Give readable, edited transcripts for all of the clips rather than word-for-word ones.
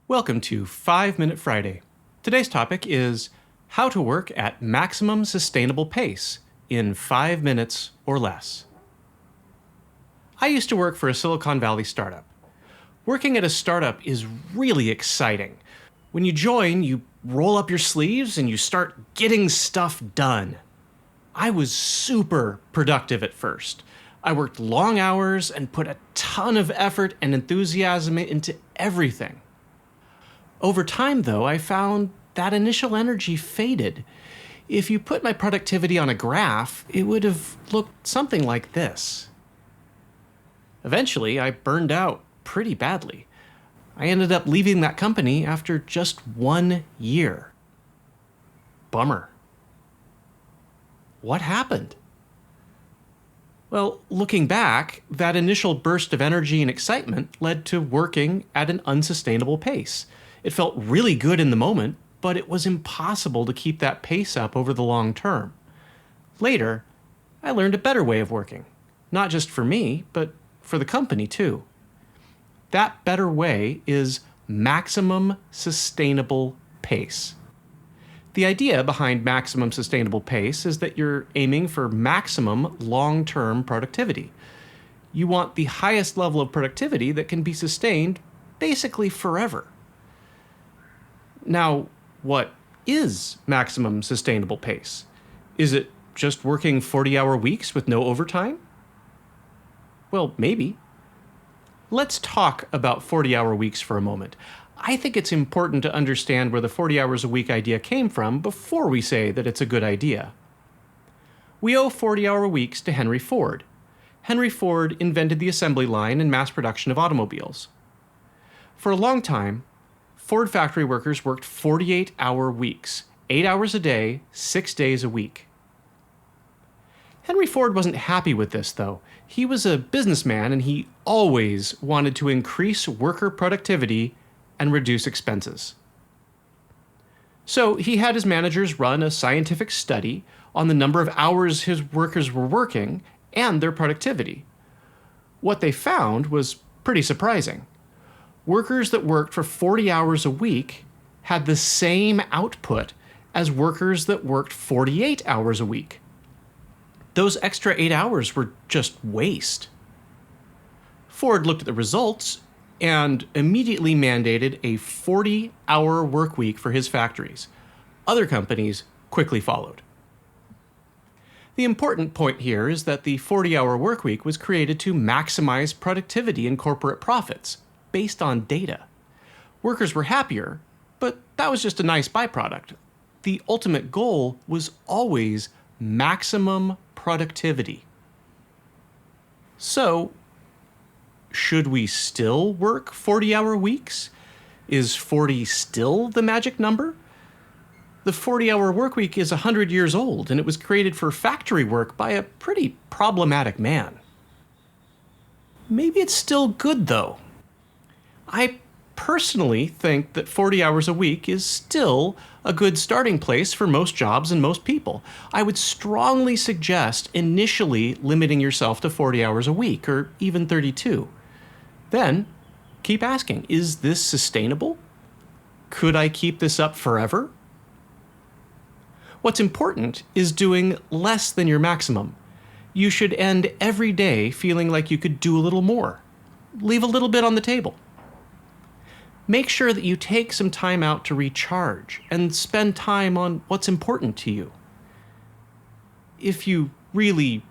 Welcome to 5 Minute Friday. Today's topic is how to work at maximum sustainable pace in 5 minutes or less. I used to work for a Silicon Valley startup. Working at a startup is really exciting. When you join, you roll up your sleeves and you start getting stuff done. I was super productive at first. I worked long hours and put a ton of effort and enthusiasm into everything. Over time, though, I found that initial energy faded. If you put my productivity on a graph, it would have looked something like this. Eventually, I burned out pretty badly. I ended up leaving that company after just 1 year. Bummer. What happened? Well, looking back, that initial burst of energy and excitement led to working at an unsustainable pace. It felt really good in the moment, but it was impossible to keep that pace up over the long term. Later, I learned a better way of working, not just for me, but for the company too. That better way is maximum sustainable pace. The idea behind maximum sustainable pace is that you're aiming for maximum long-term productivity. You want the highest level of productivity that can be sustained basically forever. Now, what is maximum sustainable pace? Is it just working 40-hour weeks with no overtime? Well, maybe. Let's talk about 40-hour weeks for a moment. I think it's important to understand where the 40 hours a week idea came from before we say that it's a good idea. We owe 40-hour weeks to Henry Ford. Henry Ford invented the assembly line and mass production of automobiles. For a long time, Ford factory workers worked 48-hour weeks, 8 hours a day, 6 days a week. Henry Ford wasn't happy with this, though. He was a businessman and he always wanted to increase worker productivity and reduce expenses. So he had his managers run a scientific study on the number of hours his workers were working and their productivity. What they found was pretty surprising. Workers that worked for 40 hours a week had the same output as workers that worked 48 hours a week. Those extra 8 hours were just waste. Ford looked at the results and immediately mandated a 40-hour work week for his factories. Other companies quickly followed. The important point here is that the 40-hour work week was created to maximize productivity and corporate profits based on data. Workers were happier, but that was just a nice byproduct. The ultimate goal was always maximum productivity. So, should we still work 40-hour weeks? Is 40 still the magic number? The 40-hour work week is 100 years old, and it was created for factory work by a pretty problematic man. Maybe it's still good, though. I personally think that 40 hours a week is still a good starting place for most jobs and most people. I would strongly suggest initially limiting yourself to 40 hours a week, or even 32. Then, keep asking, is this sustainable? Could I keep this up forever? What's important is doing less than your maximum. You should end every day feeling like you could do a little more. Leave a little bit on the table. Make sure that you take some time out to recharge and spend time on what's important to you. If you really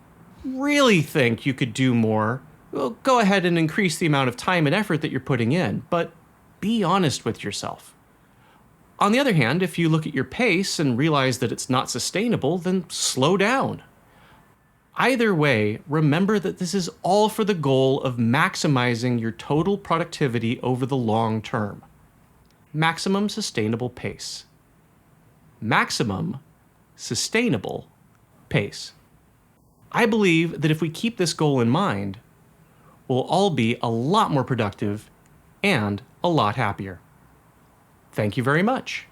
think you could do more, well, go ahead and increase the amount of time and effort that you're putting in, but be honest with yourself. On the other hand, if you look at your pace and realize that it's not sustainable, then slow down. Either way, remember that this is all for the goal of maximizing your total productivity over the long term. Maximum sustainable pace. Maximum sustainable pace. I believe that if we keep this goal in mind, we'll all be a lot more productive and a lot happier. Thank you very much.